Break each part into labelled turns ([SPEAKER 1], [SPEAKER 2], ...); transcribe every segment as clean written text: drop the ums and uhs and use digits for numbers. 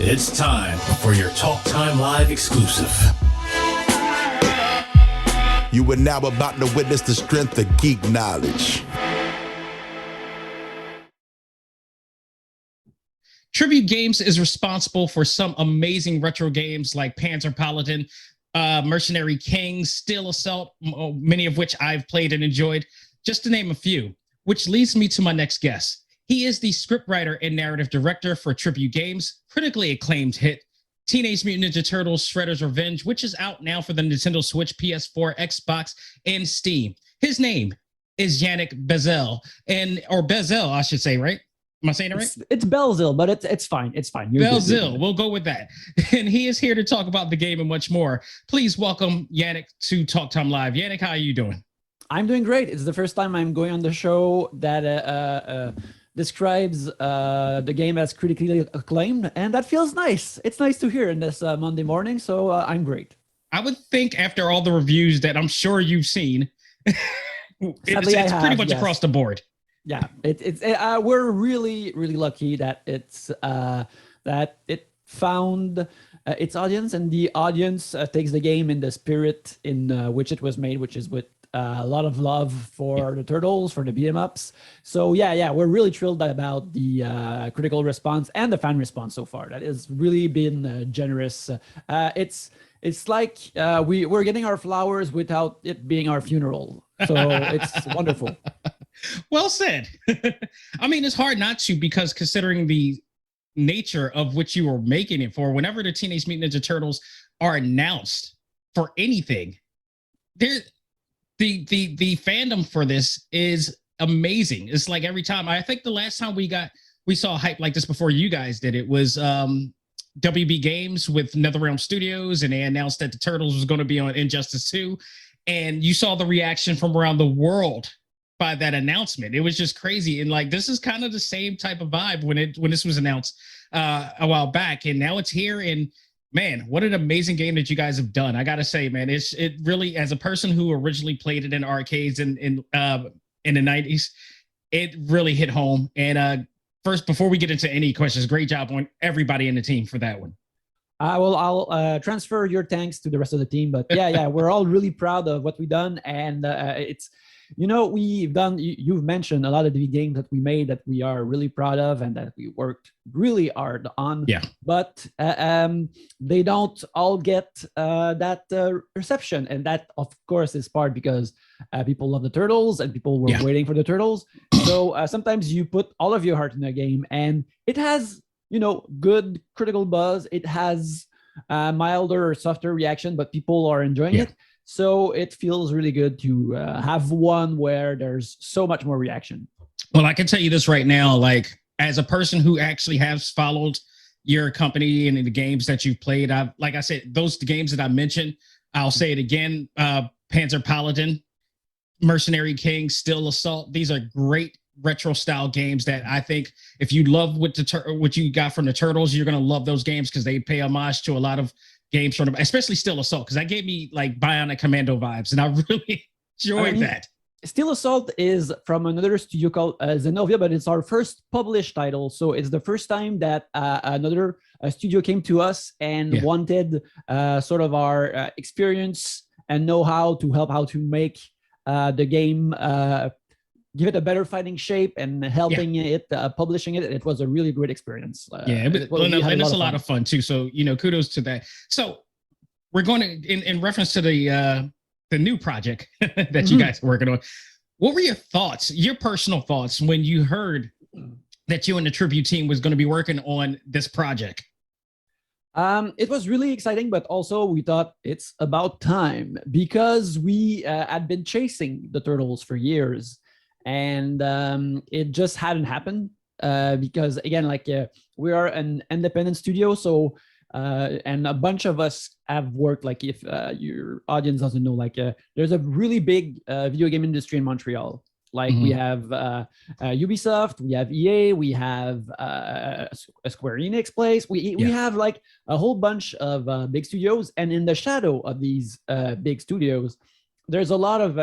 [SPEAKER 1] It's time for your Talk Time Live exclusive.
[SPEAKER 2] You are now about to witness the strength of geek knowledge.
[SPEAKER 3] Tribute Games is responsible for some amazing retro games like Panzer Paladin, Mercenary Kings, Steel Assault, many of which I've played and enjoyed, just to name a few, which leads me to my next guest. He is the scriptwriter and narrative director for Tribute Games, critically acclaimed hit Teenage Mutant Ninja Turtles Shredder's Revenge, which is out now for the Nintendo Switch, PS4, Xbox, and Steam. His name is Yannick Belzil, or Belzil, I should say, right? Am I saying it right?
[SPEAKER 4] It's Belzil, but it's fine. It's fine.
[SPEAKER 3] Belzil, we'll go with that. And he is here to talk about the game and much more. Please welcome Yannick to Talk Time Live. Yannick, how are you doing?
[SPEAKER 4] I'm doing great. It's the first time I'm going on the show that describes the game as critically acclaimed, and that feels nice. It's nice to hear in this Monday morning, so I'm great.
[SPEAKER 3] I would think after all the reviews that I'm sure you've seen, it's pretty much across the board.
[SPEAKER 4] Yeah, we're really lucky that it found its audience, and the audience takes the game in the spirit in which it was made, which is with a lot of love for the Turtles, for the beat 'em ups. So yeah, we're really thrilled about the critical response and the fan response so far. That has really been generous. It's like we're getting our flowers without it being our funeral. So it's wonderful.
[SPEAKER 3] Well said. I mean, it's hard not to, because considering the nature of which you were making it for, whenever the Teenage Mutant Ninja Turtles are announced for anything, the fandom for this is amazing. It's like every time. I think the last time we saw hype like this before you guys did it was WB Games with NetherRealm Studios, and they announced that the Turtles was going to be on Injustice 2, and you saw the reaction from around the world by that announcement. It was just crazy. And like, this is kind of the same type of vibe when this was announced a while back, and now it's here. And man, what an amazing game that you guys have done. I gotta say, man, it really, as a person who originally played it in arcades in the 90s, it really hit home. And first, before we get into any questions, great job on everybody in the team for that one.
[SPEAKER 4] I'll transfer your thanks to the rest of the team, but yeah, we're all really proud of what we've done, and it's, you've mentioned a lot of the games that we made that we are really proud of and that we worked really hard on.
[SPEAKER 3] Yeah.
[SPEAKER 4] But they don't all get that reception, and that of course is part because people love the Turtles and people were waiting for the Turtles. So sometimes you put all of your heart in a game, and it has good critical buzz. It has milder or softer reaction, but people are enjoying it. So it feels really good to have one where there's so much more reaction.
[SPEAKER 3] Well, I can tell you this right now, like, as a person who actually has followed your company and the games that you've played, like I said, those games that I mentioned, I'll say it again, Panzer Paladin, Mercenary King, Steel Assault, these are great retro style games that I think if you love what you got from the Turtles, you're going to love those games, because they pay homage to a lot of games from them, especially Steel Assault, because that gave me like Bionic Commando vibes, and I really enjoyed that.
[SPEAKER 4] Steel Assault is from another studio called Zenovia, but it's our first published title. So it's the first time that another studio came to us and wanted sort of our experience and know-how to help how to make the game, give it a better fighting shape, and helping it, publishing it. It was a really great experience.
[SPEAKER 3] And it's a lot of fun too. So, kudos to that. So we're going to, in reference to the new project that you guys are working on, what were your thoughts, your personal thoughts, when you heard that you and the Tribute team was going to be working on this project?
[SPEAKER 4] It was really exciting, but also we thought it's about time, because we had been chasing the Turtles for years. And it just hadn't happened because, again, like we are an independent studio, so and a bunch of us have worked, like, if your audience doesn't know, like there's a really big video game industry in Montreal. Like we have Ubisoft, we have EA, we have a Square Enix place. We have like a whole bunch of big studios, and in the shadow of these big studios, there's a lot of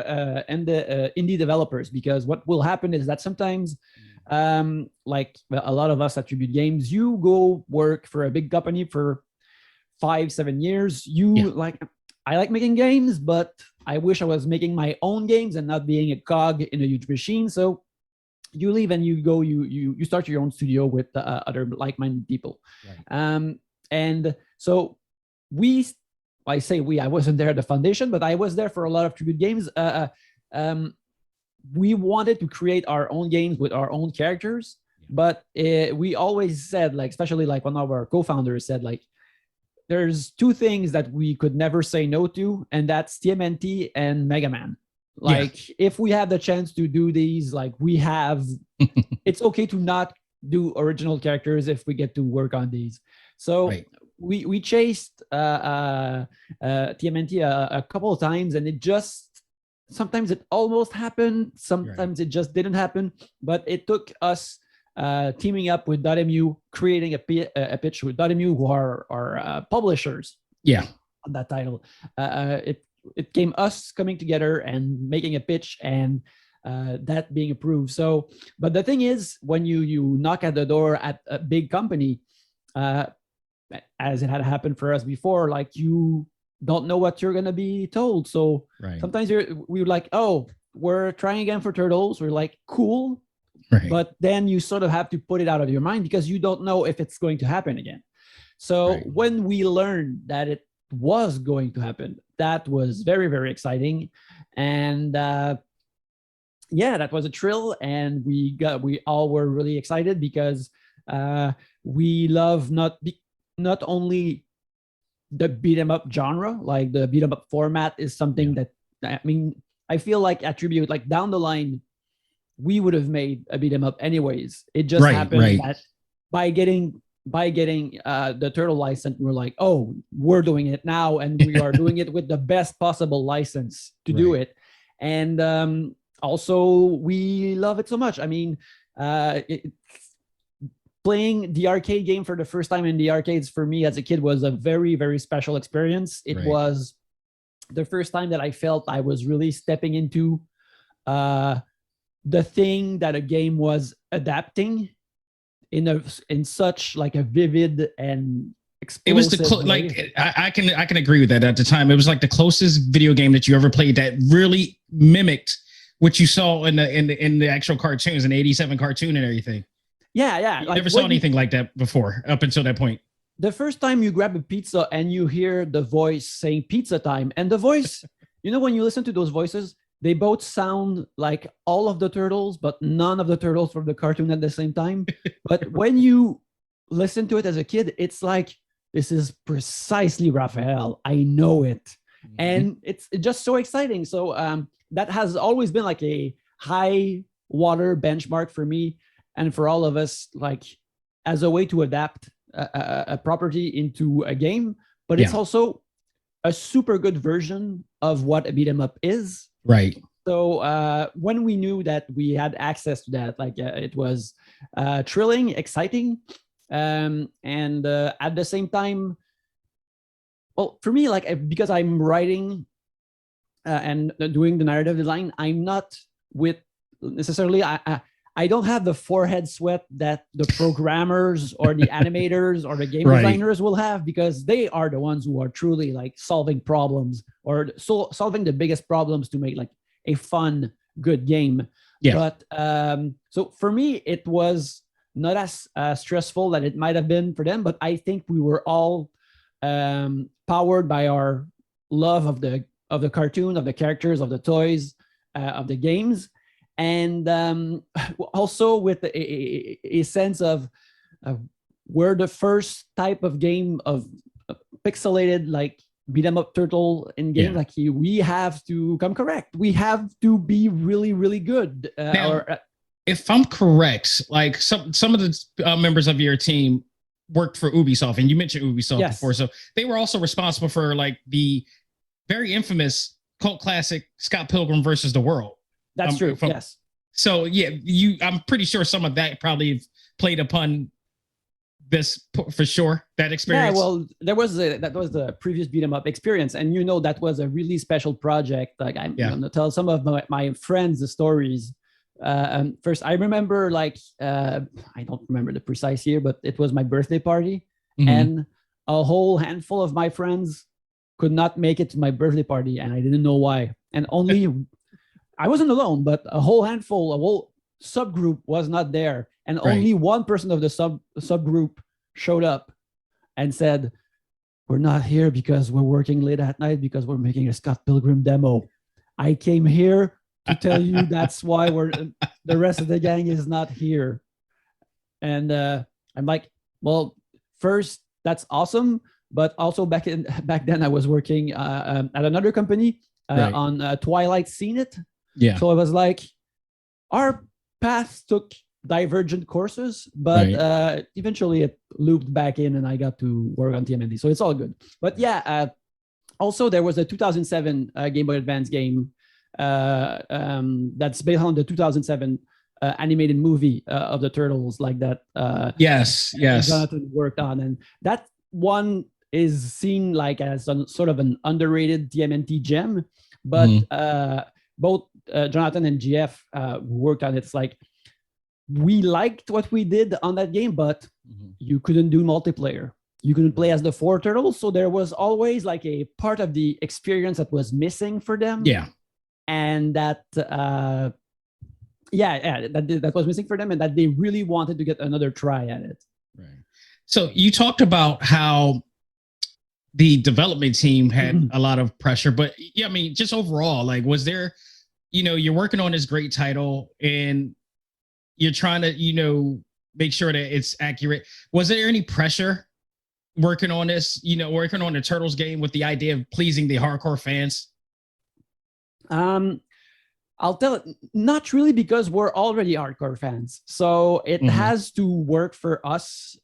[SPEAKER 4] indie developers, because what will happen is that sometimes like a lot of us at Tribute Games, you go work for a big company for 5-7 years. I like making games, but I wish I was making my own games and not being a cog in a huge machine. So you leave and you start your own studio with other like-minded people. Right. And so I wasn't there at the foundation, but I was there for a lot of Tribute Games. We wanted to create our own games with our own characters, but we always said, like, especially like one of our co-founders said, like, there's two things that we could never say no to, and that's TMNT and Mega Man. Like, if we have the chance to do these, like we have, it's okay to not do original characters if we get to work on these. So we chased TMNT a couple of times, and it just, sometimes it almost happened, sometimes it just didn't happen, but it took us teaming up with .mu, creating a pitch with .mu, who are our publishers on that title. It came us coming together and making a pitch, and that being approved. So, but the thing is, when you knock at the door at a big company, as it had happened for us before, like, you don't know what you're gonna be told. So sometimes we were like, oh, we're trying again for Turtles. We're like, cool. But then you sort of have to put it out of your mind because you don't know if it's going to happen again. So when we learned that it was going to happen, that was very, very exciting. And that was a thrill. And we all were really excited because we love not only the beat 'em up genre, like the beat 'em up format is something that, I mean, I feel like Attribute, like down the line, we would have made a beat 'em up anyways. It just happened that by getting the Turtle license, we're like, oh, we're doing it now, and we are doing it with the best possible license to do it. And also, we love it so much. I mean, playing the arcade game for the first time in the arcades for me as a kid was a very, very special experience. It was the first time that I felt I was really stepping into the thing that a game was adapting in such like a vivid and explosive
[SPEAKER 3] it was the like I can agree with that. At the time, it was like the closest video game that you ever played that really mimicked what you saw in the actual cartoons, in the '87 cartoon and everything.
[SPEAKER 4] Yeah.
[SPEAKER 3] Like, never saw anything like that before up until that point.
[SPEAKER 4] The first time you grab a pizza and you hear the voice saying pizza time, and the voice, you know, when you listen to those voices, they both sound like all of the Turtles, but none of the Turtles from the cartoon at the same time. But when you listen to it as a kid, it's like, this is precisely Raphael. I know it. And it's just so exciting. So that has always been like a high water benchmark for me and for all of us, like, as a way to adapt a property into a game. But it's also a super good version of what a beat 'em up is. So when we knew that we had access to that, like, it was thrilling, exciting, and at the same time, well, for me, like, because I'm writing and doing the narrative design, I'm not with necessarily, I don't have the forehead sweat that the programmers or the animators or the game designers will have, because they are the ones who are truly like solving problems or solving the biggest problems to make like a fun, good game. But so for me, it was not as stressful that it might have been for them, but I think we were all powered by our love of the cartoon, of the characters, of the toys, of the games. And also with a sense of we're the first type of game of pixelated, like, beat 'em up turtle in game. Like, we have to come correct. We have to be really, really good.
[SPEAKER 3] Now, if I'm correct, like, some of the members of your team worked for Ubisoft, and you mentioned Ubisoft before, so they were also responsible for like the very infamous cult classic Scott Pilgrim versus the World.
[SPEAKER 4] That's true. Yes.
[SPEAKER 3] So I'm pretty sure some of that probably played upon this for sure. That experience.
[SPEAKER 4] Yeah. Well, that was the previous beat 'em up experience, and that was a really special project. Like, I'm gonna tell some of my friends the stories First, I remember I don't remember the precise year, but it was my birthday party, and a whole handful of my friends could not make it to my birthday party, and I didn't know why. And only I wasn't alone, but a whole subgroup was not there, and only one person of the subgroup showed up and said, "We're not here because we're working late at night because we're making a Scott Pilgrim demo. I came here to tell you that's why the rest of the gang is not here." And I'm like, well, first, that's awesome, but also back then I was working at another company on Twilight Scene It.
[SPEAKER 3] Yeah.
[SPEAKER 4] So I was like, our paths took divergent courses, but eventually it looped back in and I got to work on TMNT. So it's all good. But yeah, also there was a 2007 Game Boy Advance game that's based on the 2007 animated movie of the Turtles, like that.
[SPEAKER 3] Yes.
[SPEAKER 4] Jonathan worked on, and that one is seen like as sort of an underrated TMNT gem. But both Jonathan and GF worked on it. It's like, we liked what we did on that game, but you couldn't do multiplayer. You couldn't play as the 4 turtles. So there was always like a part of the experience that was missing for them.
[SPEAKER 3] Yeah.
[SPEAKER 4] And that, that was missing for them, and that they really wanted to get another try at it.
[SPEAKER 3] Right. So you talked about how the development team had a lot of pressure, but yeah, I mean, just overall, like, was there, you're working on this great title and you're trying to, make sure that it's accurate. Was there any pressure working on this, working on the Turtles game with the idea of pleasing the hardcore fans?
[SPEAKER 4] I'll tell it, not really, because we're already hardcore fans. So it has to work for us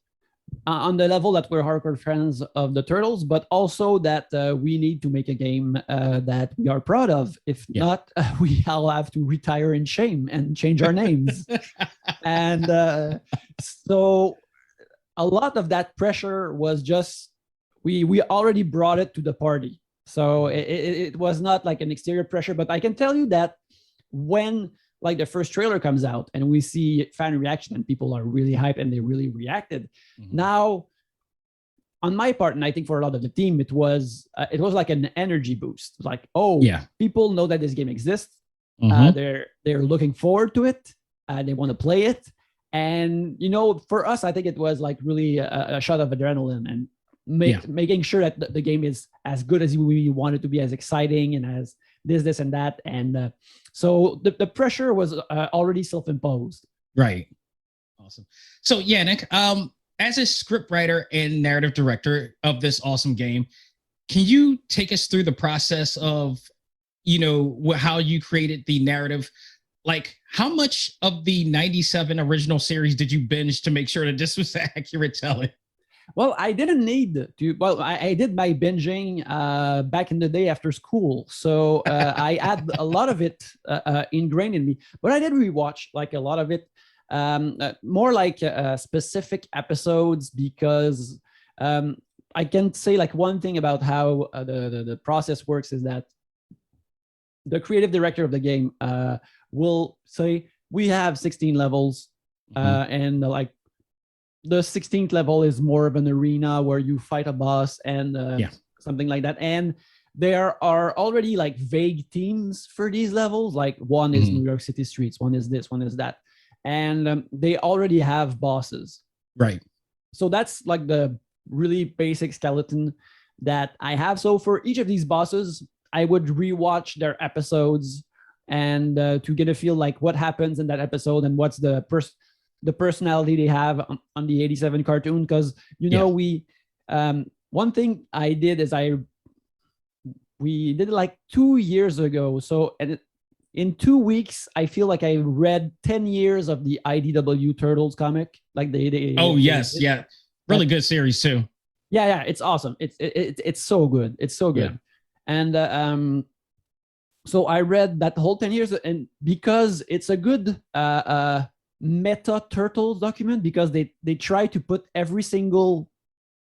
[SPEAKER 4] on the level that we're hardcore fans of the Turtles, but also that we need to make a game that we are proud of. If not, we all have to retire in shame and change our names. And so a lot of that pressure was just, we already brought it to the party. So it was not like an exterior pressure, but I can tell you that when like the first trailer comes out and we see fan reaction and people are really hyped and they really reacted. Now, on my part, and I think for a lot of the team, it was like an energy boost. Like, people know that this game exists. They're looking forward to it. They want to play it. And, for us, I think it was like really a shot of adrenaline and making sure that the game is as good as we want it to be, as exciting and as this and that. And so the pressure was already self-imposed.
[SPEAKER 3] Right. Awesome. So Yannick, as a scriptwriter and narrative director of this awesome game, can you take us through the process of, how you created the narrative? Like, how much of the 97 original series did you binge to make sure that this was accurate telling?
[SPEAKER 4] Well, I didn't need to. Well, I did my binging back in the day after school. So I had a lot of it ingrained in me. But I did rewatch like a lot of it, more like specific episodes, because I can say like one thing about how the process works is that the creative director of the game will say, we have 16 levels and like, the 16th level is more of an arena where you fight a boss and something like that. And there are already like vague themes for these levels. Like one is New York City streets, one is this, one is that. And they already have bosses.
[SPEAKER 3] Right.
[SPEAKER 4] So that's like the really basic skeleton that I have. So for each of these bosses, I would rewatch their episodes and to get a feel like what happens in that episode and what's the personality they have on the 87 cartoon. Because we one thing I did is we did it like 2 years ago. So in 2 weeks, I feel like I read 10 years of the IDW Turtles comic. Like really good series too. Yeah, it's awesome. It's so good. It's so good. And so I read that whole 10 years, and because it's a good meta Turtles document, because they try to put every single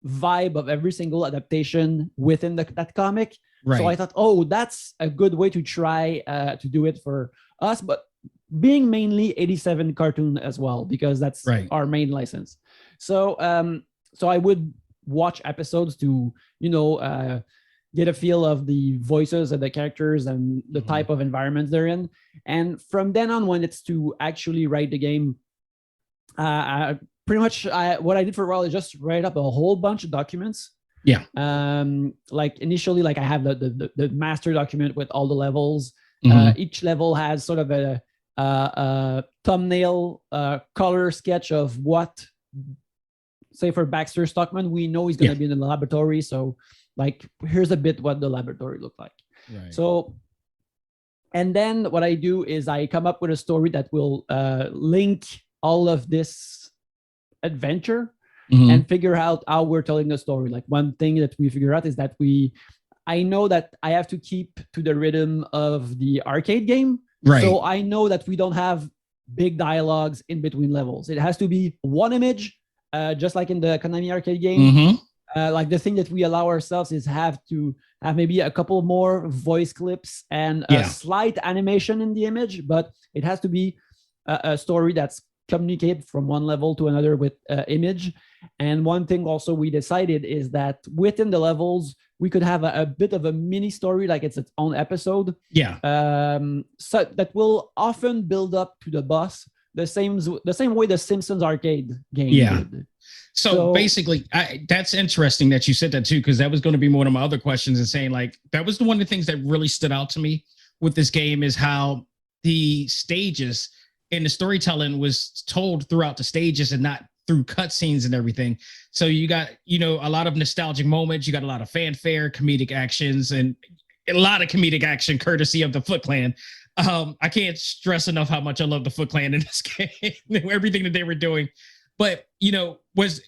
[SPEAKER 4] vibe of every single adaptation within that comic. Right. So I thought, that's a good way to try to do it for us. But being mainly 87 cartoon as well, because that's our main license. So so I would watch episodes to, get a feel of the voices of the characters and the type of environments they're in. And from then on, when it's to actually write the game, pretty much what I did for a while is just write up a whole bunch of documents.
[SPEAKER 3] Yeah.
[SPEAKER 4] Like initially, like I have the master document with all the levels. Each level has sort of a thumbnail color sketch of what, say for Baxter Stockman, we know he's going to be in the laboratory. So like, here's a bit what the laboratory looked like.
[SPEAKER 3] Right.
[SPEAKER 4] So, and then what I do is I come up with a story that will link all of this adventure and figure out how we're telling the story. Like one thing that we figure out is that I know that I have to keep to the rhythm of the arcade game.
[SPEAKER 3] Right.
[SPEAKER 4] So I know that we don't have big dialogues in between levels. It has to be one image, just like in the Konami arcade game. Like the thing that we allow ourselves is have to have maybe a couple more voice clips and a slight animation in the image, but it has to be a story that's communicate from one level to another with image. And one thing also we decided is that within the levels, we could have a bit of a mini story, like it's its own episode.
[SPEAKER 3] Yeah.
[SPEAKER 4] So that will often build up to the boss, the same way the Simpsons arcade game did.
[SPEAKER 3] So basically, that's interesting that you said that too, because that was going to be one of my other questions, and saying like that was one of the things that really stood out to me with this game is how the stages and the storytelling was told throughout the stages and not through cutscenes and everything. So you got, a lot of nostalgic moments. You got a lot of fanfare, comedic actions, and a lot of comedic action courtesy of the Foot Clan. I can't stress enough how much I love the Foot Clan in this game, everything that they were doing. But, was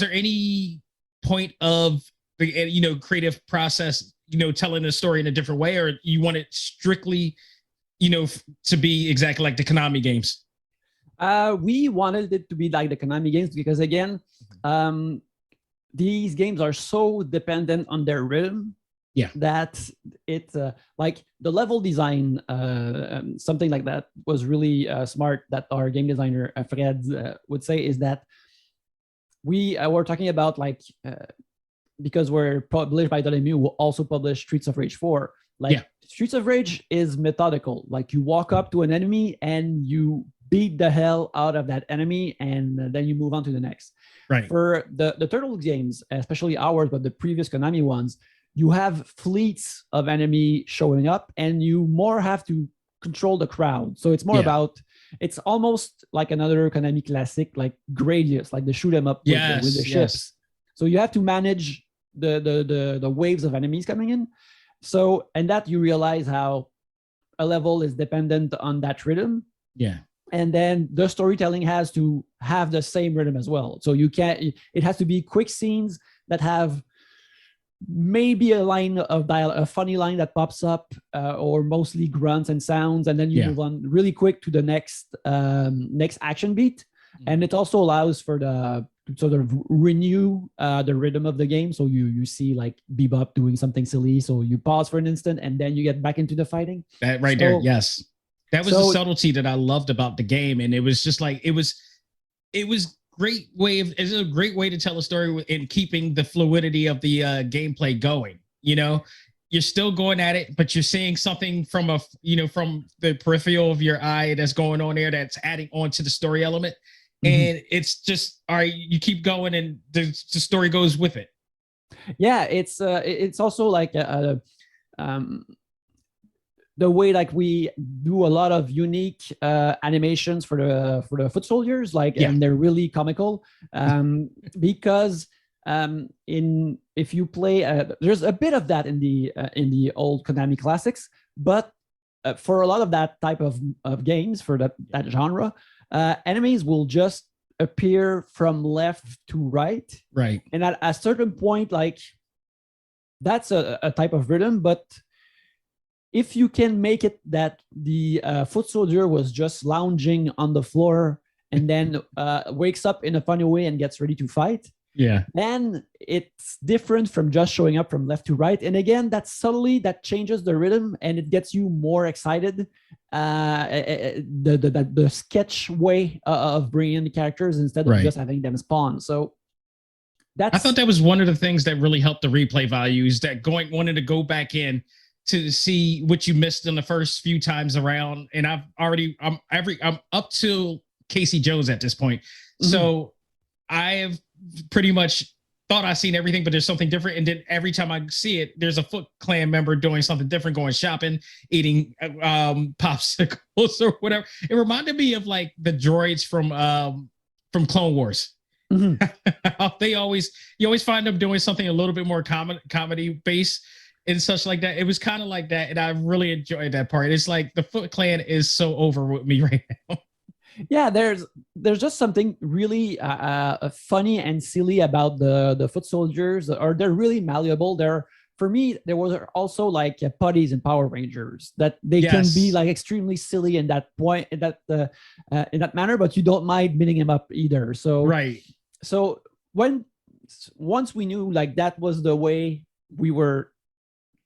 [SPEAKER 3] there any point of the, creative process, telling the story in a different way, or you want it strictly to be exactly like the Konami games?
[SPEAKER 4] We wanted it to be like the Konami games because, again, these games are so dependent on their rhythm that it's like the level design, something like that was really smart that our game designer, Fred, would say is that we were talking about like, because we're published by Dotemu, we'll also publish Streets of Rage 4. Like Streets of Rage is methodical. Like you walk up to an enemy and you beat the hell out of that enemy, and then you move on to the next.
[SPEAKER 3] Right.
[SPEAKER 4] For the Turtles games, especially ours, but the previous Konami ones, you have fleets of enemy showing up, and you more have to control the crowd. So it's more about, it's almost like another Konami classic, like Gradius, like the shoot 'em up with the ships. So you have to manage the waves of enemies coming in. So, and that you realize how a level is dependent on that rhythm.
[SPEAKER 3] Yeah.
[SPEAKER 4] And then the storytelling has to have the same rhythm as well. So you can't, it has to be quick scenes that have maybe a line of dialogue, a funny line that pops up, or mostly grunts and sounds. And then you move on really quick to the next action beat. And it also allows for the sort of renew the rhythm of the game. So you see like Bebop doing something silly. So you pause for an instant and then you get back into the fighting.
[SPEAKER 3] That right there. Yes. That was the subtlety that I loved about the game. And it was just like, it was it's a great way to tell a story in keeping the fluidity of the gameplay going. You're still going at it, but you're seeing something from from the peripheral of your eye that's going on there that's adding on to the story element. And it's just, all right, you keep going and the story goes with it.
[SPEAKER 4] Yeah, it's also like the way like we do a lot of unique animations for the foot soldiers, like and they're really comical because if you play there's a bit of that in the old Konami classics, but for a lot of that type of games for that genre, enemies will just appear from left to right.
[SPEAKER 3] Right.
[SPEAKER 4] And at a certain point, like that's a type of rhythm, but if you can make it that the foot soldier was just lounging on the floor and then wakes up in a funny way and gets ready to fight,
[SPEAKER 3] Yeah.
[SPEAKER 4] Then it's different from just showing up from left to right. And again, that changes the rhythm and it gets you more excited. The sketch way of bringing in the characters instead of just having them spawn. So
[SPEAKER 3] I thought that was one of the things that really helped the replay value, is that wanted to go back in to see what you missed in the first few times around. And I'm up to Casey Jones at this point. So I have pretty much thought I've seen everything, but there's something different. And then every time I see it, there's a Foot Clan member doing something different, going shopping, eating popsicles or whatever. It reminded me of like the droids from Clone Wars. You always find them doing something a little bit more comedy based and such like that. It was kind of like that, and I really enjoyed that part. It's like the Foot Clan is so over with me right now.
[SPEAKER 4] Yeah, there's just something really funny and silly about the foot soldiers, or they're really malleable. For me, there was also like putties and Power Rangers that they can be like extremely silly in that point, in that manner, but you don't mind beating them up either. So So once we knew like that was the way we were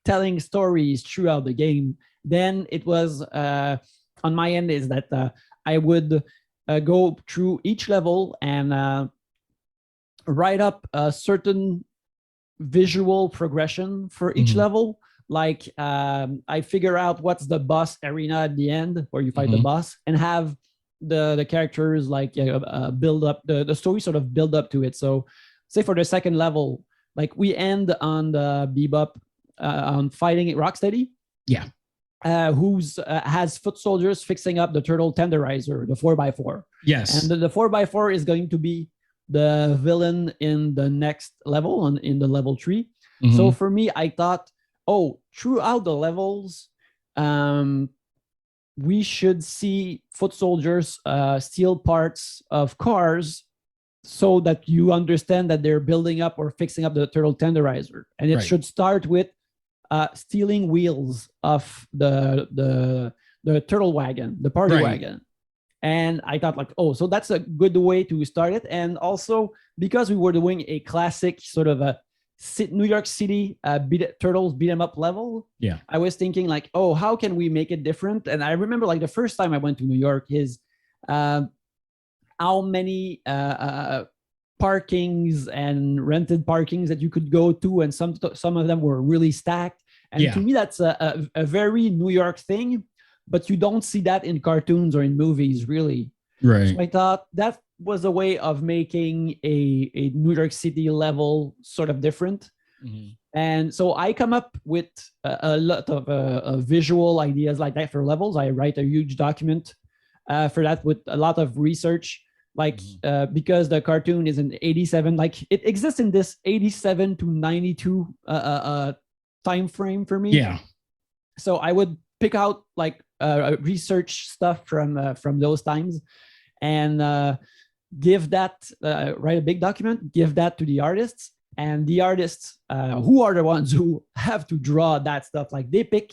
[SPEAKER 4] telling stories throughout the game, then it was on my end is that I would go through each level and write up a certain visual progression for each level. Like I figure out what's the boss arena at the end where you fight the boss, and have the characters like build up the story, sort of build up to it. So say for the second level, like we end on the Bebop on fighting Rocksteady, who's has foot soldiers fixing up the turtle tenderizer, the 4x4. And the 4x4 is going to be the villain in the next level, in the level 3. So for me, I thought, throughout the levels, we should see foot soldiers steal parts of cars, so that you understand that they're building up or fixing up the turtle tenderizer. And it should start with stealing wheels of the turtle wagon, the party wagon. And I thought like, so that's a good way to start it. And also because we were doing a classic sort of a New York City Turtles beat 'em up level, I was thinking like, how can we make it different? And I remember like the first time I went to New York is how many parkings and rented parkings that you could go to, and some of them were really stacked. And to me, that's a very New York thing, but you don't see that in cartoons or in movies, really. So I thought that was a way of making a New York City level sort of different. And so I come up with a lot of visual ideas like that for levels. I write a huge document for that with a lot of research, like because the cartoon is in 87, like it exists in this 87 to 92 time frame for me. So I would pick out like research stuff from those times, and give that, write a big document, give that to the artists, and the artists who are the ones who have to draw that stuff, like they pick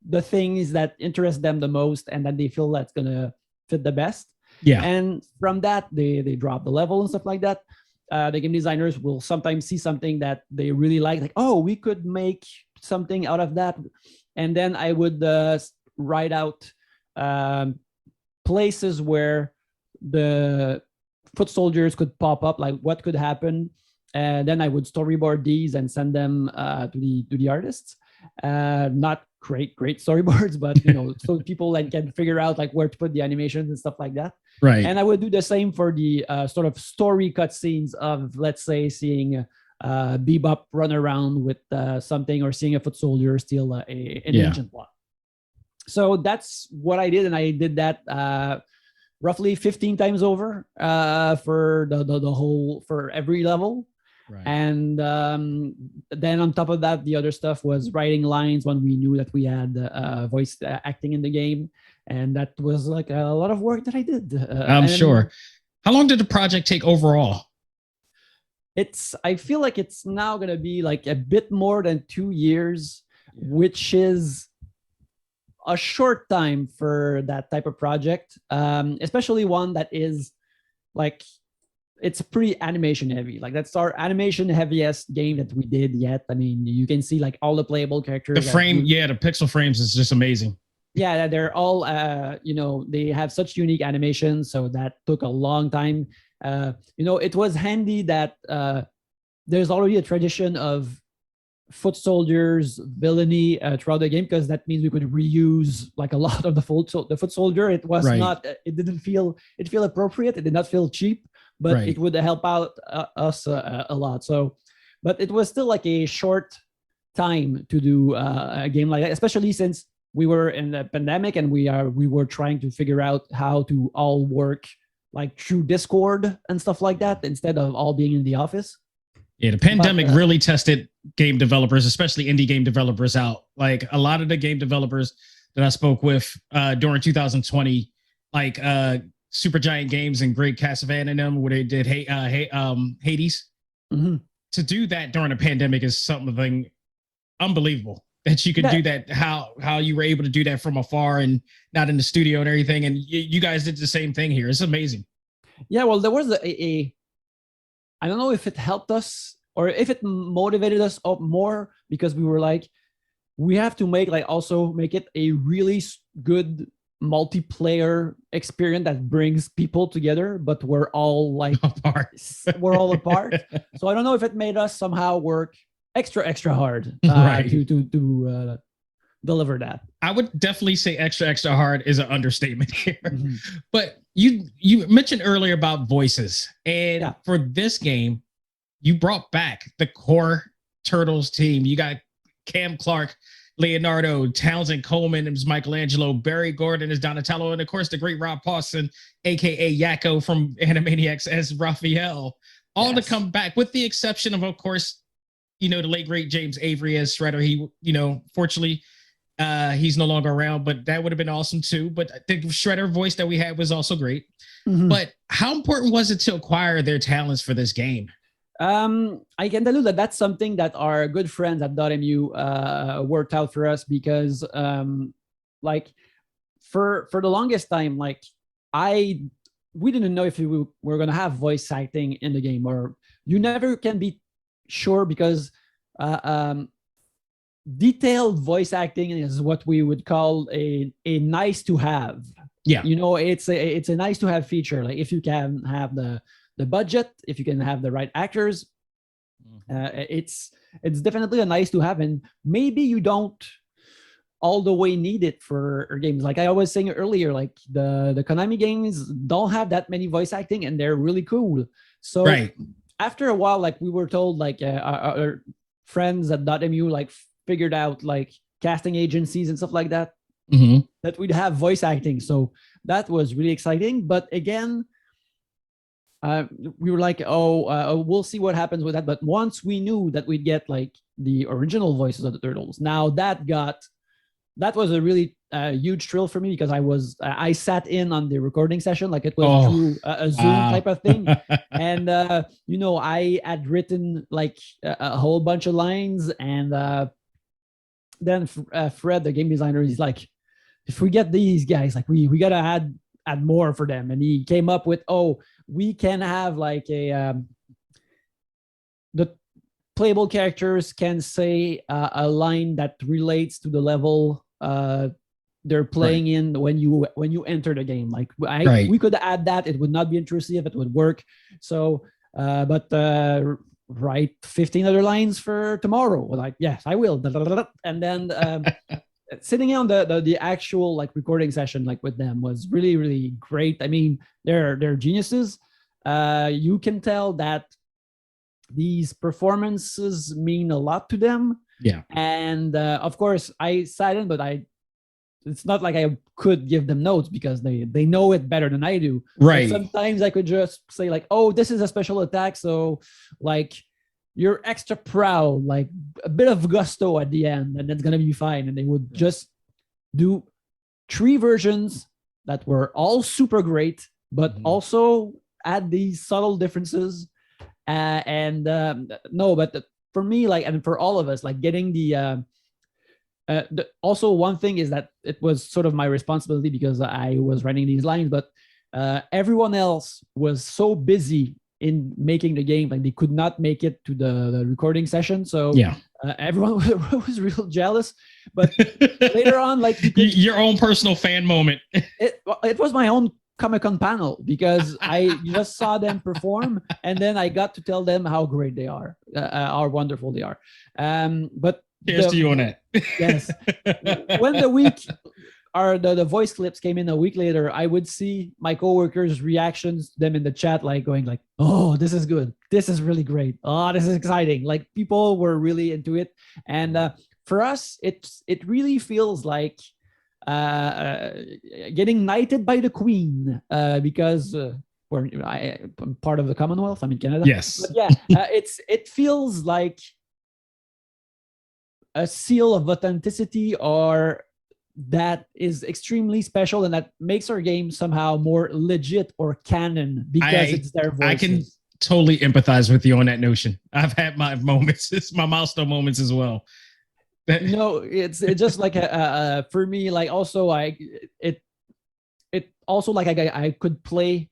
[SPEAKER 4] the things that interest them the most and that they feel that's gonna fit the best. And from that they drop the level and stuff like that. The game designers will sometimes see something that they really like, we could make something out of that. And then I would write out places where the foot soldiers could pop up, like what could happen. And then I would storyboard these and send them to the artists. Not great storyboards, but so people like can figure out like where to put the animations and stuff like that. And I would do the same for the sort of story cutscenes of, let's say, seeing Bebop run around with something, or seeing a foot soldier steal an ancient block. So that's what I did, and I did that roughly 15 times over for the whole, for every level. And then on top of that, the other stuff was writing lines when we knew that we had voice acting in the game, and that was like a lot of work that I did.
[SPEAKER 3] I'm sure. How long did the project take overall?
[SPEAKER 4] I feel like it's now going to be like a bit more than 2 years, which is a short time for that type of project, especially one that is like it's pretty animation heavy. Like that's our animation heaviest game that we did yet. I mean, you can see like all the playable characters.
[SPEAKER 3] The frame, the pixel frames is just amazing.
[SPEAKER 4] Yeah, they're all they have such unique animations, so that took a long time. It was handy that there's already a tradition of foot soldiers villainy throughout the game, because that means we could reuse like a lot of the foot soldier. It was not, it didn't feel appropriate. It did not feel cheap, but it would help out us a lot. So, but it was still like a short time to do a game like that, especially since we were in the pandemic and we were trying to figure out how to all work like through Discord and stuff like that instead of all being in the office.
[SPEAKER 3] Yeah, the pandemic really tested game developers, especially indie game developers, out. Like a lot of the game developers that I spoke with during 2020, like Supergiant Games and Greg Casavan and them, where they did Hades. Mm-hmm. To do that during a pandemic is something unbelievable. That you could do that, how you were able to do that from afar and not in the studio and everything. And you guys did the same thing here. It's amazing. Yeah, well, there was I don't know if it helped us or if it motivated us up more, because we were like, we have to make it a really good multiplayer experience that brings people together, but we're all like apart. We're all apart. So I don't know if it made us somehow work extra hard to deliver that. I would definitely say extra hard is an understatement here. Mm-hmm. But you mentioned earlier about voices, and for this game, you brought back the core Turtles team. You got Cam Clark, Leonardo, Townsend Coleman as Michelangelo, Barry Gordon as Donatello, and of course the great Rob Paulson, aka Yakko from Animaniacs, as Raphael. All to come back, with the exception of course, the late great James Avery as Shredder. He, fortunately, he's no longer around, but that would have been awesome too. But the Shredder voice that we had was also great. Mm-hmm. But how important was it to acquire their talents for this game? I can tell you that that's something that our good friends at .mu worked out for us, because like for the longest time, like we didn't know if we were going to have voice acting in the game, or you never can be sure, because detailed voice acting is what we would call a nice to have. Yeah, it's a nice to have feature. Like if you can have the budget, if you can have the right actors, it's definitely a nice to have, and maybe you don't all the way need it for games. Like I was saying earlier, like the Konami games don't have that many voice acting, and they're really cool. So after a while, like we were told, like our friends at .mu like figured out like casting agencies and stuff like that, that we'd have voice acting. So that was really exciting. But again, we were like, we'll see what happens with that. But once we knew that we'd get like the original voices of the Turtles, now that was a really huge thrill for me, because I sat in on the recording session, like it was through a Zoom type of thing. And, I had written like a whole bunch of lines, and then Fred, the game designer, he's like, if we get these guys, like we got to add more for them. And he came up with, we can have like the playable characters can say a line that relates to the level they're playing in when you enter the game. Like we could add that. It would not be intrusive. It would work. So, write 15 other lines for tomorrow. Like, yes, I will. And then sitting on the actual like recording session like with them was really, really great. I mean, they're geniuses. You can tell that these performances mean a lot to them. Yeah. And of course I sat in, but it's not like I could give them notes, because they know it better than I do. Right. But sometimes I could just say like, this is a special attack, so like you're extra proud, like a bit of gusto at the end, and it's gonna be fine. And they would just do 3 versions that were all super great, but also add these subtle differences. But for me, like, and for all of us, like getting also one thing is that it was sort of my responsibility, because I was writing these lines, but everyone else was so busy
[SPEAKER 4] in making the game. Like they could not make it to the recording session, so
[SPEAKER 3] Yeah.
[SPEAKER 4] Everyone was real jealous. But later on, like
[SPEAKER 3] your own personal fan moment.
[SPEAKER 4] it was my own Comic-Con panel because I just saw them perform, and then I got to tell them how great they are, how wonderful they are. But
[SPEAKER 3] Cheers to you on that.
[SPEAKER 4] Yes. When the voice clips came in a week later, I would see my coworkers' reactions to them in the chat, like going like, "Oh, this is good. This is really great. Oh, this is exciting." Like people were really into it, and for us, it really feels like getting knighted by the Queen because I'm part of the Commonwealth. I'm in Canada.
[SPEAKER 3] Yes.
[SPEAKER 4] But yeah, it feels like a seal of authenticity, or that is extremely special and that makes our game somehow more legit or canon because it's their voices.
[SPEAKER 3] I can totally empathize with you on that notion. I've had my moments. It's my milestone moments as well.
[SPEAKER 4] It's just like for me, like also I could play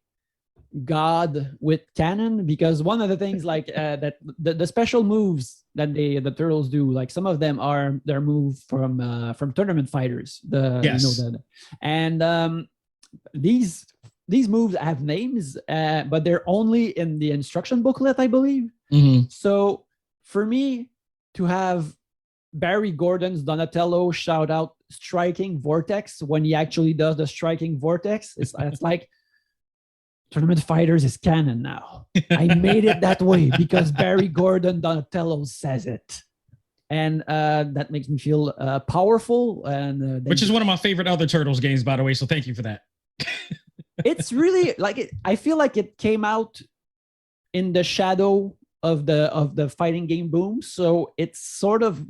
[SPEAKER 4] God with canon, because one of the things like that the special moves that the turtles do, like some of them are their move from tournament fighters.
[SPEAKER 3] Yes.
[SPEAKER 4] These moves have names, but they're only in the instruction booklet, I believe.
[SPEAKER 3] Mm-hmm.
[SPEAKER 4] So for me to have Barry Gordon's Donatello shout out striking vortex when he actually does the striking vortex, it's like Tournament Fighters is canon now. I made it that way because Barry Gordon Donatello says it. And that makes me feel powerful. And
[SPEAKER 3] which is one of my favorite other Turtles games, by the way. So thank you for that.
[SPEAKER 4] It's really like I feel like it came out in the shadow of the fighting game boom. So it's sort of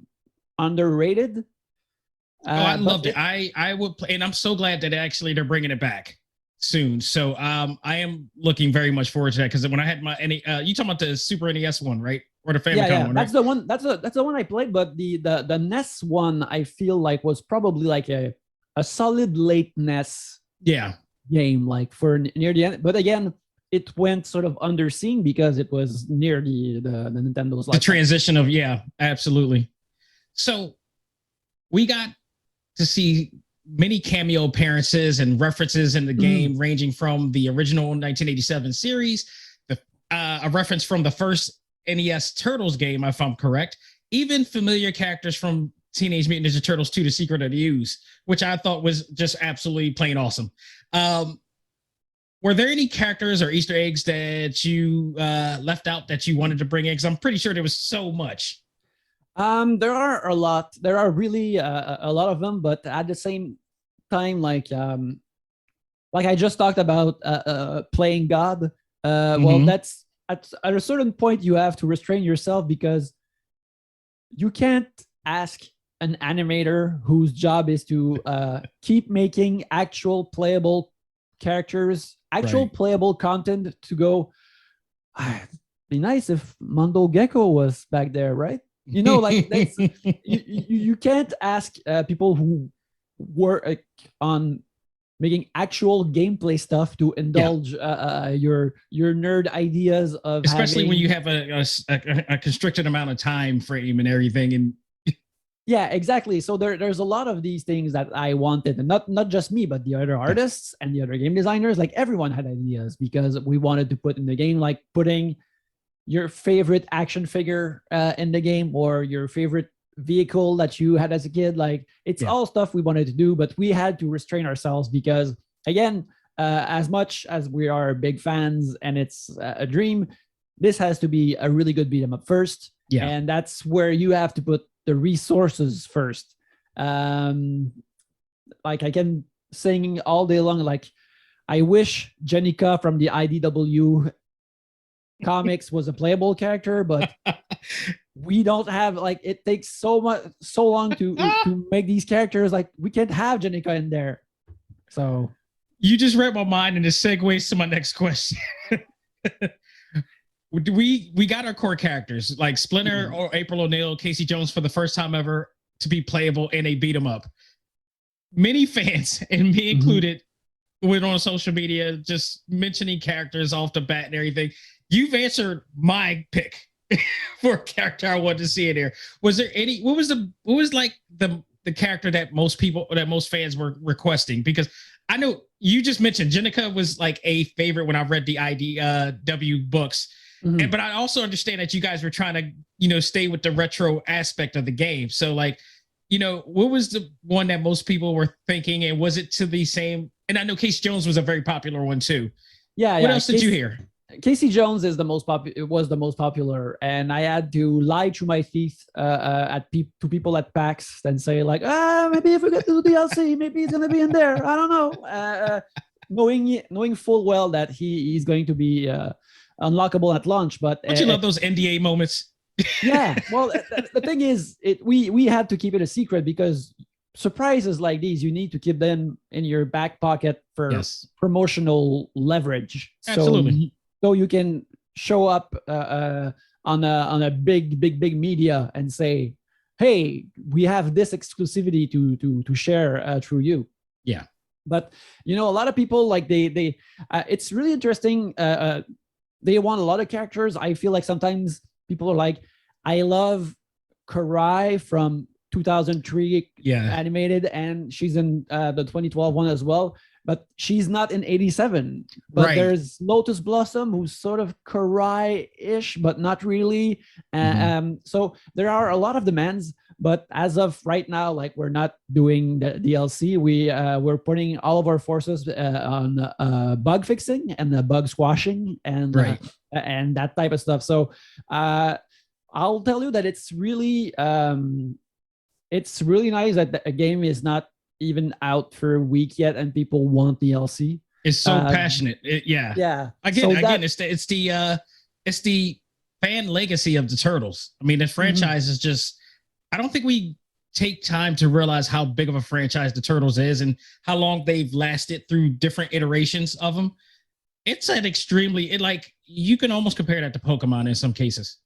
[SPEAKER 4] underrated.
[SPEAKER 3] I loved it. I would play, and I'm so glad that actually they're bringing it back soon. So I am looking very much forward to that, because when I had my you talking about the Super NES one, right? Or the Famicom one,
[SPEAKER 4] that's
[SPEAKER 3] right?
[SPEAKER 4] the one. That's the one I played. But the NES one, I feel like was probably like a solid late NES game, like for near the end. But again, it went sort of underseen because it was near the Nintendo's
[SPEAKER 3] the transition of absolutely. So we got to see many cameo appearances and references in the game, ranging from the original 1987 series, a reference from the first NES Turtles game, if I'm correct, even familiar characters from Teenage Mutant Ninja Turtles 2: The Secret of the Ooze, which I thought was just absolutely plain awesome. Were there any characters or Easter eggs that you left out that you wanted to bring in? Because I'm pretty sure there was so much.
[SPEAKER 4] There are a lot. There are really a lot of them, but at the same time, like I just talked about playing God. Well, that's at a certain point you have to restrain yourself, because you can't ask an animator whose job is to keep making actual playable characters, playable content, to go, be nice if Mondo Gecko was back there, right? You know, like that's, you can't ask people who work on making actual gameplay stuff to indulge your nerd ideas of,
[SPEAKER 3] especially when you have a constricted amount of time frame and everything. And
[SPEAKER 4] yeah, exactly. So there's a lot of these things that I wanted, and not just me, but the other artists and the other game designers. Like everyone had ideas, because we wanted to put in the game, like putting your favorite action figure in the game, or your favorite vehicle that you had as a kid. Like it's all stuff we wanted to do, but we had to restrain ourselves because, again, as much as we are big fans and it's a dream, this has to be a really good beat 'em up first. And that's where you have to put the resources first. Like I can sing all day long, like I wish Jenica from the IDW comics was a playable character, but we don't have, like, it takes so long to make these characters. Like we can't have Jenica in there. So
[SPEAKER 3] you just read my mind, and it segues to my next question. We got our core characters like Splinter or April O'Neil, Casey Jones, for the first time ever to be playable in a beat 'em up. Many fans, and me included, went on social media just mentioning characters off the bat and everything. you've answered my pick for a character I wanted to see in there. Was there any? What was like the character that most fans were requesting? Because I know you just mentioned Jenica was like a favorite when I read the IDW books. Mm-hmm. But I also understand that you guys were trying to, stay with the retro aspect of the game. So like, what was the one that most people were thinking? And was it to the same? And I know Casey Jones was a very popular one too.
[SPEAKER 4] Yeah.
[SPEAKER 3] What else did you hear?
[SPEAKER 4] Casey Jones is the most popular. It was the most popular, and I had to lie through my teeth to people at PAX and say like, maybe if we get to the DLC, maybe he's gonna be in there. I don't know. Knowing full well that he's going to be unlockable at launch. But
[SPEAKER 3] don't you love those NDA moments?
[SPEAKER 4] Yeah. Well, the thing is, we had to keep it a secret because surprises like these, you need to keep them in your back pocket for promotional leverage.
[SPEAKER 3] Absolutely.
[SPEAKER 4] So you can show up on a big media and say, "Hey, we have this exclusivity to share through you."
[SPEAKER 3] Yeah.
[SPEAKER 4] But a lot of people like they it's really interesting. They want a lot of characters. I feel like sometimes people are like, "I love Karai from 2003 animated, and she's in the 2012 one as well." But she's not in 87. But there's Lotus Blossom, who's sort of Karai-ish, but not really. So there are a lot of demands. But as of right now, like we're not doing the DLC. We're putting all of our forces on bug fixing and bug squashing and that type of stuff. So I'll tell you that it's really nice that a game is not even out for a week yet and people want DLC.
[SPEAKER 3] It's so passionate.
[SPEAKER 4] Yeah.
[SPEAKER 3] Again, it's the fan legacy of the Turtles. I mean, the franchise is just, I don't think we take time to realize how big of a franchise the Turtles is and how long they've lasted through different iterations of them. It's an you can almost compare that to Pokemon in some cases.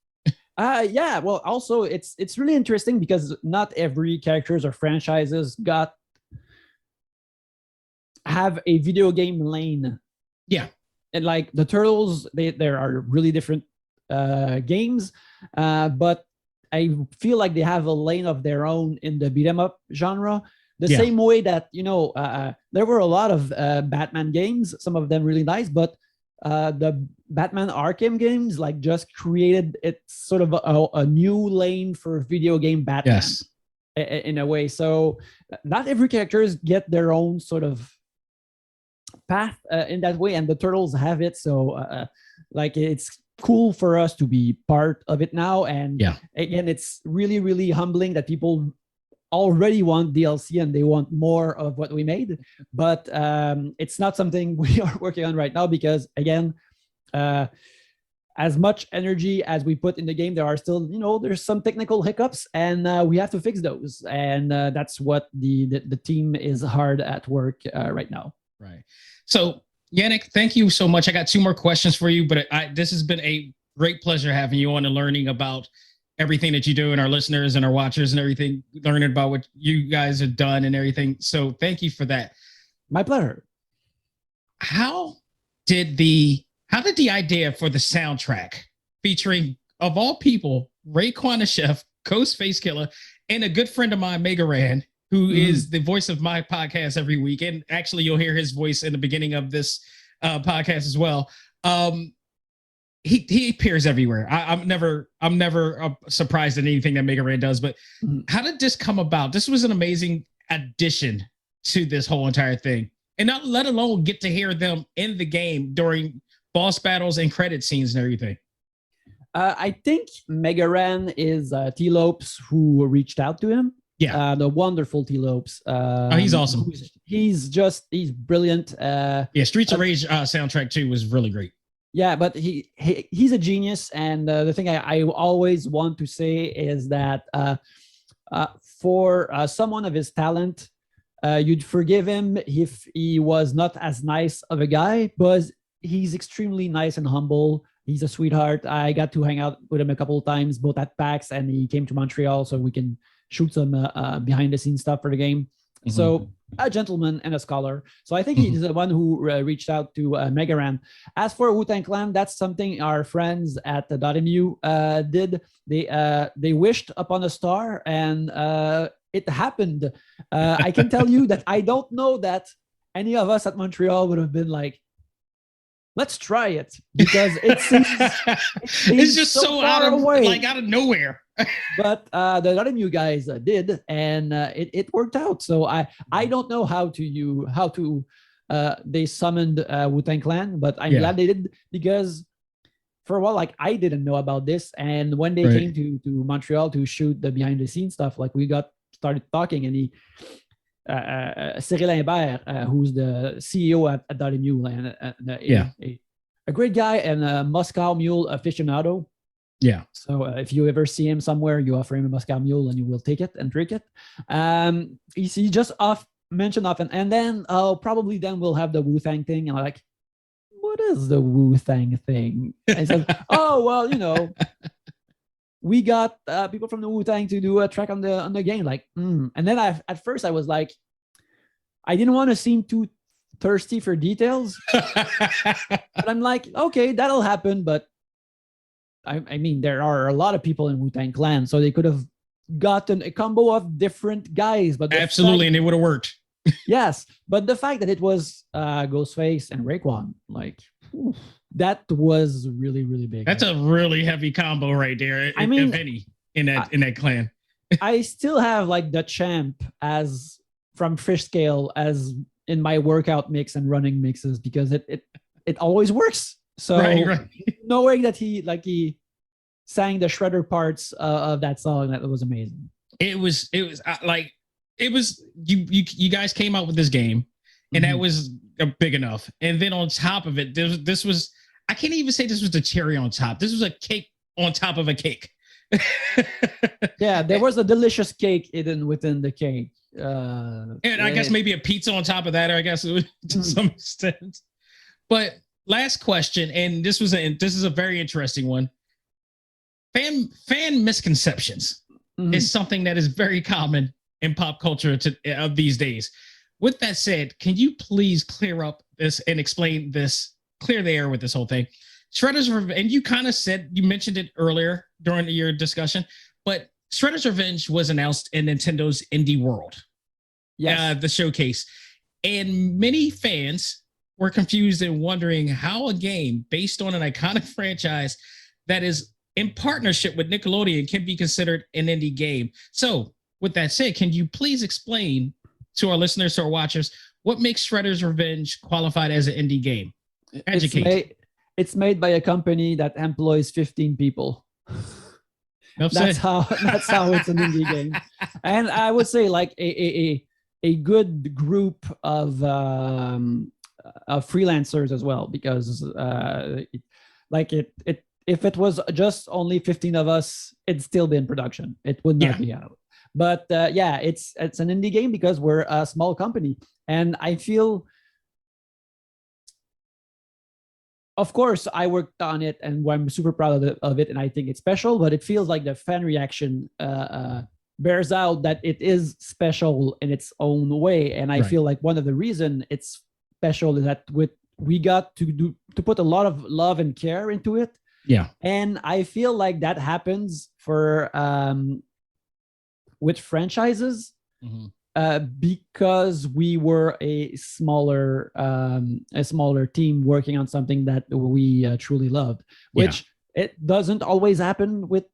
[SPEAKER 4] Yeah. Well, also it's really interesting because not every characters or franchises have a video game lane.
[SPEAKER 3] Yeah.
[SPEAKER 4] And like the Turtles, there are really different games, but I feel like they have a lane of their own in the beat 'em up genre. The same way that, there were a lot of Batman games, some of them really nice, but the Batman Arkham games like just created it's sort of a new lane for video game Batman in a way. So not every characters get their own sort of path in that way, and the Turtles have it. So like it's cool for us to be part of it now. And again, it's really, really humbling that people already want DLC and they want more of what we made, but it's not something we are working on right now because again, as much energy as we put in the game, there are still, there's some technical hiccups and we have to fix those. And that's what the team is hard at work right now.
[SPEAKER 3] Right. So Yannick, thank you so much. I got two more questions for you, but this has been a great pleasure having you on and learning about everything that you do and our listeners and our watchers and everything, learning about what you guys have done and everything. So thank you for that.
[SPEAKER 4] My pleasure.
[SPEAKER 3] How did the idea for the soundtrack featuring, of all people, Ray Quanashef, Coast Face Killer, and a good friend of mine, Mega Ran, who is the voice of my podcast every week. And actually, you'll hear his voice in the beginning of this podcast as well. He appears everywhere. I'm never surprised at anything that Mega Ran does. But how did this come about? This was an amazing addition to this whole entire thing, and not let alone get to hear them in the game during boss battles and credit scenes and everything.
[SPEAKER 4] I think Mega Ran is T. Lopes who reached out to him.
[SPEAKER 3] Yeah,
[SPEAKER 4] the wonderful T. Lopes.
[SPEAKER 3] He's awesome.
[SPEAKER 4] He's brilliant.
[SPEAKER 3] Streets of Rage soundtrack too was really great.
[SPEAKER 4] Yeah, but he's a genius. And the thing I always want to say is that for someone of his talent, you'd forgive him if he was not as nice of a guy, but he's extremely nice and humble. He's a sweetheart. I got to hang out with him a couple of times, both at PAX and he came to Montreal so we can shoot some behind the scenes stuff for the game. So a gentleman and a scholar. So I think he's the one who reached out to Megaran. As for Wu-Tang Clan, that's something our friends at the .mu did. They wished upon a star, and it happened. I can tell you that I don't know that any of us at Montreal would have been like, let's try it, because it seems
[SPEAKER 3] it's just so
[SPEAKER 4] far away,
[SPEAKER 3] like out of nowhere.
[SPEAKER 4] But the .mu guys did, and it worked out. So I don't know how they summoned Wu-Tang Clan, but I'm glad they did, because for a while, like, I didn't know about this, and when they came to Montreal to shoot the behind the scenes stuff, like, we started talking, and Cyril Imbert, who's the CEO at .mu, and a great guy, and a Moscow Mule aficionado.
[SPEAKER 3] Yeah.
[SPEAKER 4] So if you ever see him somewhere, you offer him a Moscow Mule, and you will take it and drink it. He just mentioned often, and then probably then we'll have the Wu-Tang thing, and I'm like, what is the Wu-Tang thing? I said, oh well, we got people from the Wu-Tang to do a track on the game, like, and then at first I was like, I didn't want to seem too thirsty for details, but I'm like, okay, that'll happen. But I mean, there are a lot of people in Wu-Tang Clan, so they could have gotten a combo of different guys. But
[SPEAKER 3] absolutely, and it would have worked.
[SPEAKER 4] Yes, but the fact that it was Ghostface and Raekwon, like, that was really, really big.
[SPEAKER 3] That's a really heavy combo right there. I mean, if any, in that clan.
[SPEAKER 4] I still have like the champ as from Fish Scale as in my workout mix and running mixes, because it always works. So knowing that he sang the shredder parts of that song, that was amazing.
[SPEAKER 3] It was you guys came out with this game, and that was big enough. And then on top of it, this was, I can't even say this was the cherry on top. This was a cake on top of a cake.
[SPEAKER 4] Yeah, there was a delicious cake hidden within the cake.
[SPEAKER 3] And I guess maybe a pizza on top of that, I guess, to some extent. But last question, and this is a very interesting one. Fan misconceptions is something that is very common in pop culture of these days. With that said, can you please clear up this and explain this, clear the air with this whole thing? Shredder's Revenge, and you kind of you mentioned it earlier during your discussion, but Shredder's Revenge was announced in Nintendo's Indie World, the showcase. And many fans were confused and wondering how a game based on an iconic franchise that is in partnership with Nickelodeon can be considered an indie game. So, with that said, can you please explain to our listeners, to our watchers, what makes Shredder's Revenge qualified as an indie game? Educate.
[SPEAKER 4] It's made by a company that employs 15 people. That's how it's an indie game. And I would say like a good group of freelancers as well, because if it was just only 15 of us, it'd still be in production. It would not be out. But it's an indie game because we're a small company, and I feel, of course, I worked on it and I'm super proud of it, and I think it's special. But it feels like the fan reaction bears out that it is special in its own way, and I feel like one of the reason it's special is that we got to put a lot of love and care into it.
[SPEAKER 3] Yeah,
[SPEAKER 4] and I feel like that happens for with franchises, because we were a smaller team working on something that we truly loved, which it doesn't always happen with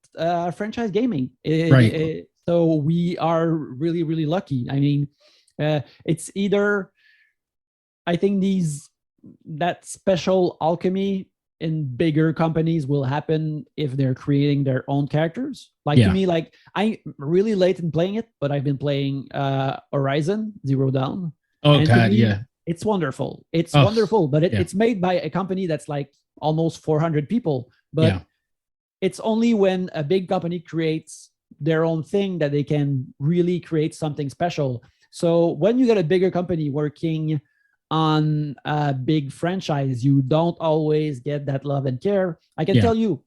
[SPEAKER 4] franchise gaming. So we are really, really lucky. I mean, it's either, I think that special alchemy in bigger companies will happen if they're creating their own characters. Like to me, like I'm really late in playing it, but I've been playing Horizon Zero Dawn.
[SPEAKER 3] Oh God, yeah.
[SPEAKER 4] It's wonderful. It's wonderful, but it's made by a company that's like almost 400 people. But it's only when a big company creates their own thing that they can really create something special. So when you get a bigger company working on a big franchise, you don't always get that love and care. I can tell you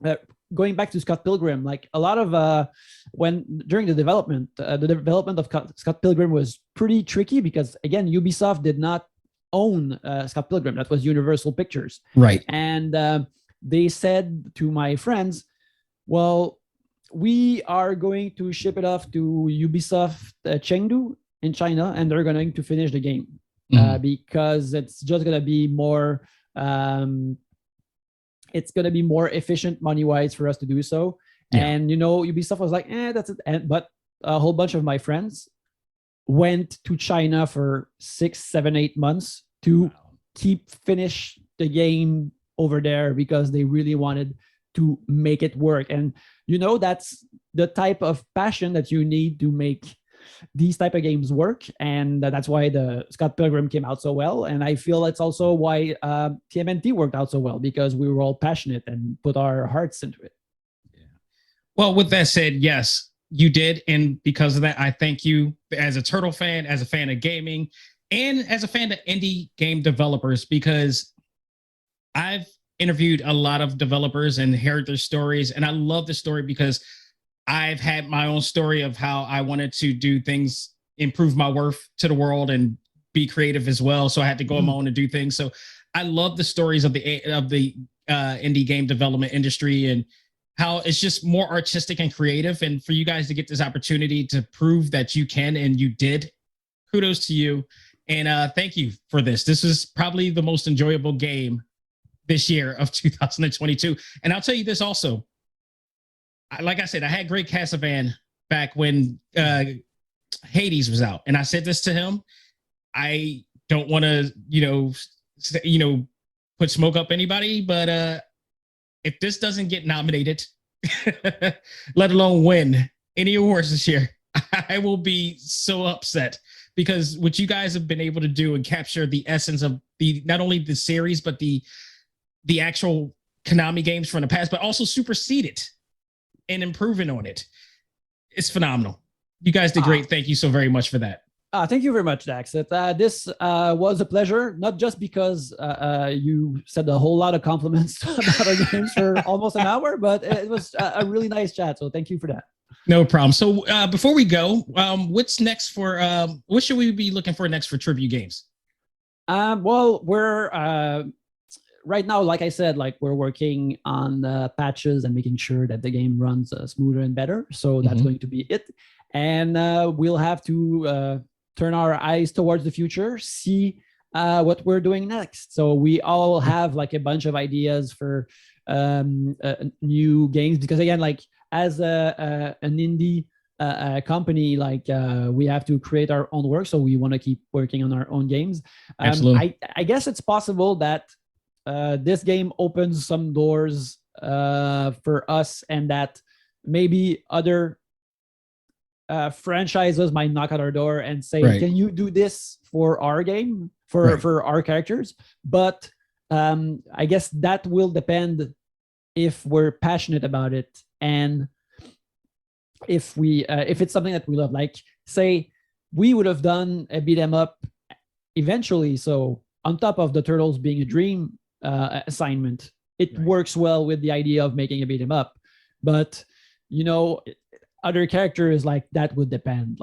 [SPEAKER 4] that going back to Scott Pilgrim, like a lot of when during the development of Scott Pilgrim was pretty tricky because again, Ubisoft did not own Scott Pilgrim. That was Universal Pictures,
[SPEAKER 3] Right.
[SPEAKER 4] and they said to my friends, well, we are going to ship it off to Ubisoft Chengdu in China, and they're going to finish the game because it's just going to be more it's going to be more efficient money-wise for us to do so. Yeah. And, Ubisoft was like, that's it. But a whole bunch of my friends went to China for 6, 7, 8 months to finish the game over there because they really wanted to make it work. And, that's the type of passion that you need to make these type of games work, and that's why the Scott Pilgrim came out so well. And I feel that's also why TMNT worked out so well, because we were all passionate and put our hearts into it.
[SPEAKER 3] Yeah. Well, with that said, yes, you did, and because of that, I thank you as a Turtle fan, as a fan of gaming, and as a fan of indie game developers, because I've interviewed a lot of developers and heard their stories, and I love the story because I've had my own story of how I wanted to do things, improve my worth to the world and be creative as well. So I had to go on my own and do things. So I love the stories of the indie game development industry and how it's just more artistic and creative. And for you guys to get this opportunity to prove that you can, and you did, kudos to you. And thank you for this. This is probably the most enjoyable game this year of 2022. And I'll tell you this also. Like I said, I had Greg Casavan back when Hades was out, and I said this to him. I don't want to, put smoke up anybody, but if this doesn't get nominated, let alone win any awards this year, I will be so upset, because what you guys have been able to do and capture the essence of not only the series but the actual Konami games from the past, but also supersede it and improving on it. It's phenomenal. You guys did great. Thank you so very much for that.
[SPEAKER 4] Thank you very much, Dax. This was a pleasure, not just because you said a whole lot of compliments about our games for almost an hour, but it was a really nice chat. So thank you for that.
[SPEAKER 3] No problem. So before we go, what's next for, what should we be looking for next for Tribute Games?
[SPEAKER 4] Well, we're right now, like I said, we're working on patches and making sure that the game runs smoother and better. So that's going to be it. And we'll have to turn our eyes towards the future, see what we're doing next. So we all have a bunch of ideas for new games, because again, as an indie company, we have to create our own work. So we want to keep working on our own games.
[SPEAKER 3] Absolutely.
[SPEAKER 4] I guess it's possible that this game opens some doors for us, and that maybe other franchises might knock at our door and say, can you do this for our game, for our characters? But I guess that will depend if we're passionate about it, and if it's something that we love. Say we would have done a beat 'em up eventually, so on top of the Turtles being a dream assignment, it works well with the idea of making a beat 'em up. But other characters that would depend.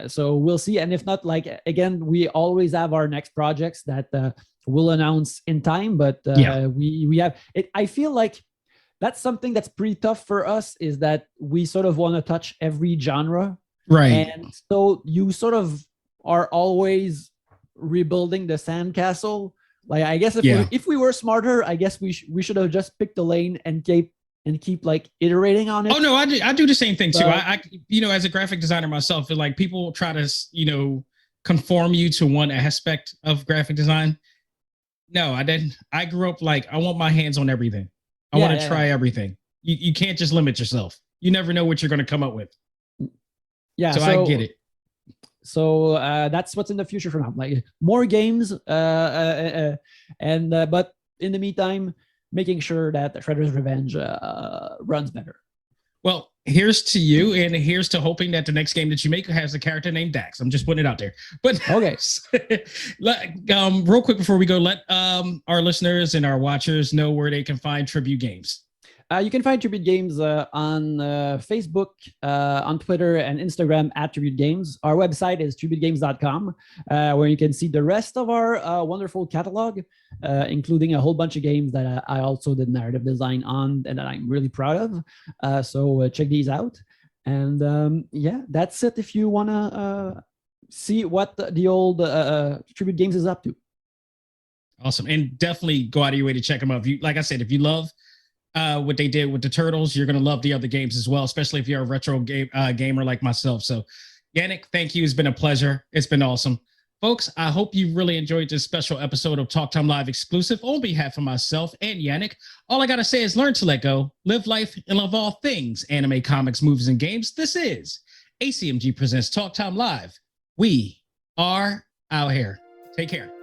[SPEAKER 4] So we'll see. And if not, again, we always have our next projects that we'll announce in time. But we have it. I feel like that's something that's pretty tough for us, is that we sort of want to touch every genre, and so you sort of are always rebuilding the sandcastle. I guess if we were smarter, I guess we should have just picked a lane and keep iterating on it.
[SPEAKER 3] Oh no, I do the same thing too. I as a graphic designer myself, people try to conform you to one aspect of graphic design. No, I didn't. I grew up I want my hands on everything. I want to try everything. You can't just limit yourself. You never know what you're going to come up with. Yeah, so I get it.
[SPEAKER 4] So that's what's in the future for now. More games, but in the meantime, making sure that Shredder's Revenge runs better. Well, here's to you, and here's to hoping that the next game that you make has a character named Dax. I'm just putting it out there. But okay, real quick before we go, let our listeners and our watchers know where they can find Tribute Games. You can find Tribute Games on Facebook, on Twitter, and Instagram at Tribute Games. Our website is tributegames.com, where you can see the rest of our wonderful catalog, including a whole bunch of games that I also did narrative design on and that I'm really proud of. So check these out. And yeah, that's it if you want to see what the old Tribute Games is up to.
[SPEAKER 3] Awesome. And definitely go out of your way to check them out. If you, like I said, if you love what they did with the Turtles, you're going to love the other games as well, especially if you're a retro gamer like myself. So, Yannick, thank you. It's been a pleasure. It's been awesome. Folks, I hope you really enjoyed this special episode of Talk Time Live exclusive. On behalf of myself and Yannick, all I got to say is learn to let go, live life, and love all things anime, comics, movies, and games. This is ACMG Presents Talk Time Live. We are out here. Take care.